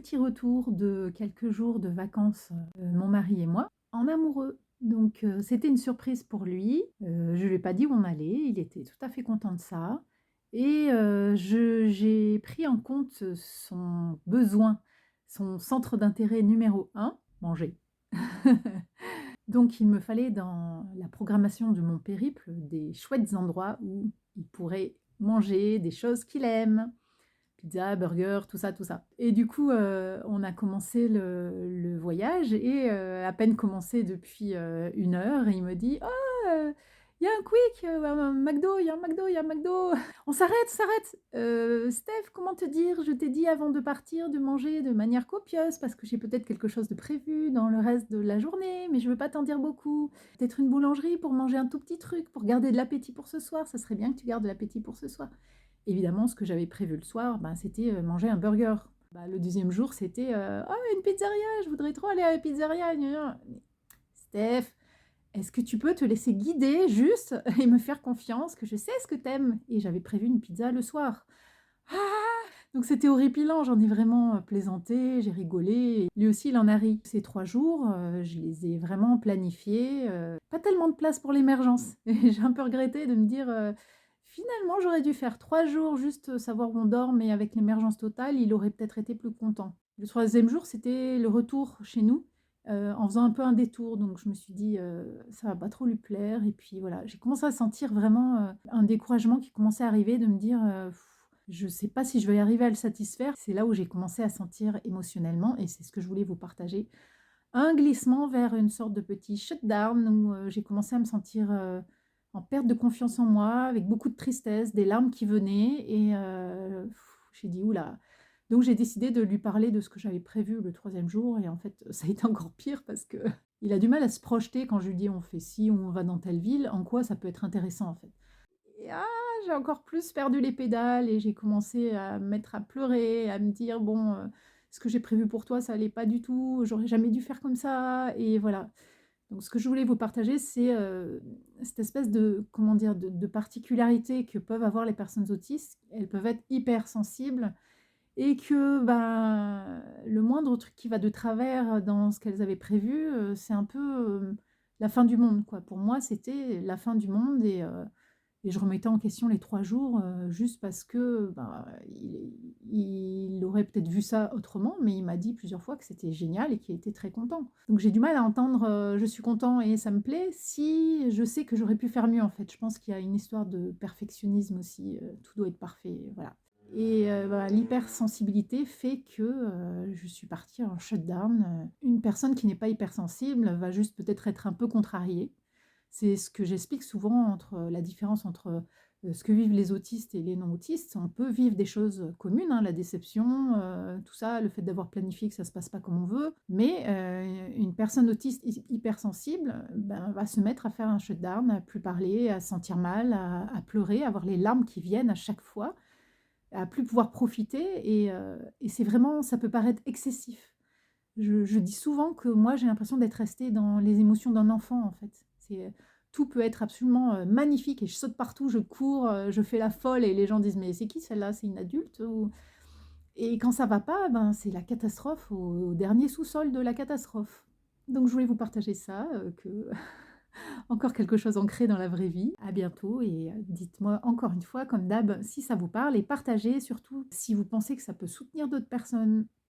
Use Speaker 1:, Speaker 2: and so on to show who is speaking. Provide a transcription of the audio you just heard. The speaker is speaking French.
Speaker 1: petit retour de quelques jours de vacances, mon mari et moi, en amoureux. Donc c'était une surprise pour lui, je lui ai pas dit où on allait, il était tout à fait content de ça et je j'ai pris en compte son besoin, son centre d'intérêt numéro un, manger. Donc il me fallait dans la programmation de mon périple des chouettes endroits où il pourrait manger des choses qu'il aime. Pizza, burger, tout ça, tout ça. Et du coup, on a commencé le voyage et à peine commencé depuis, 1 heure, et il me dit: «Oh, il y a un Quick, un McDo, il y a un McDo, il y a un McDo. On s'arrête, on s'arrête! Steph, comment te dire? Je t'ai dit avant de partir de manger de manière copieuse parce que j'ai peut-être quelque chose de prévu dans le reste de la journée, mais je veux pas t'en dire beaucoup. Peut-être une boulangerie pour manger un tout petit truc, pour garder de l'appétit pour ce soir. Ça serait bien que tu gardes de l'appétit pour ce soir». Évidemment, ce que j'avais prévu le soir, ben, c'était, manger un burger. Bah, le deuxième jour, c'était, «Oh, une pizzeria, je voudrais trop aller à la pizzeria, gna gna». Mais Steph, est-ce que tu peux te laisser guider juste et me faire confiance que je sais ce que t'aimes. Et j'avais prévu une pizza le soir. Ah! Donc c'était horripilant, j'en ai vraiment, plaisanté, j'ai rigolé et lui aussi il en a ri. Ces 3 jours, je les ai vraiment planifiés, pas tellement de place pour l'émergence et j'ai un peu regretté de me dire, «Finalement j'aurais dû faire 3 jours juste, savoir où on dort, mais avec l'émergence totale, il aurait peut-être été plus content». Le troisième jour, c'était le retour chez nous, en faisant un peu un détour, donc je me suis dit, «Ça va pas trop lui plaire», et puis voilà, j'ai commencé à sentir vraiment, un découragement qui commençait à arriver, de me dire, «Je sais pas si je vais arriver à le satisfaire». C'est là où j'ai commencé à sentir émotionnellement, et c'est ce que je voulais vous partager, un glissement vers une sorte de petit shutdown où, j'ai commencé à me sentir, en perte de confiance en moi, avec beaucoup de tristesse, des larmes qui venaient, et j'ai dit: «Ouh là». Donc j'ai décidé de lui parler de ce que j'avais prévu le troisième jour, et en fait, ça a été encore pire parce que il a du mal à se projeter quand je lui dis: «On fait ci» ou «On va dans telle ville», en quoi ça peut être intéressant, en fait. Et j'ai encore plus perdu les pédales et j'ai commencé à me mettre à pleurer, à me dire: «Bon, ce que j'ai prévu pour toi, ça allait pas du tout, j'aurais jamais dû faire comme ça», et voilà. Donc ce que je voulais vous partager, c'est, cette espèce de, comment dire? De particularité que peuvent avoir les personnes autistes. Elles peuvent être hypersensibles, et que, ben, le moindre truc qui va de travers dans ce qu'elles avaient prévu, c'est un peu, la fin du monde, quoi. Pour moi, c'était la fin du monde, et je remettais en question les 3 jours, juste parce que, bah, il aurait peut-être vu ça autrement, mais il m'a dit plusieurs fois que c'était génial et qu'il était très content. Donc j'ai du mal à entendre, «Je suis content et ça me plaît», si je sais que j'aurais pu faire mieux, en fait. Je pense qu'il y a une histoire de perfectionnisme aussi, tout doit être parfait, voilà. Et bah, l'hypersensibilité fait que, je suis partie en shutdown. Une personne qui n'est pas hypersensible va juste peut-être être un peu contrariée. C'est ce que j'explique souvent, entre la différence entre, ce que vivent les autistes et les non autistes. On peut vivre des choses communes, hein, la déception, tout ça, le fait d'avoir planifié que ça se passe pas comme on veut, mais une personne autiste hypersensible, ben, va se mettre à faire un shutdown, à plus parler, à se sentir mal, à pleurer, à avoir les larmes qui viennent à chaque fois, à plus pouvoir profiter, et c'est vraiment, ça peut paraître excessif. Je dis souvent que moi, j'ai l'impression d'être restée dans les émotions d'un enfant, en fait. Tout peut être absolument, magnifique, et je saute partout, je cours, je fais la folle, et les gens disent: «Mais c'est qui celle-là? C'est une adulte ou?» Et quand ça va pas, ben, c'est la catastrophe au dernier sous-sol de la catastrophe. Donc je voulais vous partager ça, que encore quelque chose ancré dans la vraie vie. À bientôt, et dites-moi encore une fois, comme d'hab, si ça vous parle, et partagez surtout si vous pensez que ça peut soutenir d'autres personnes.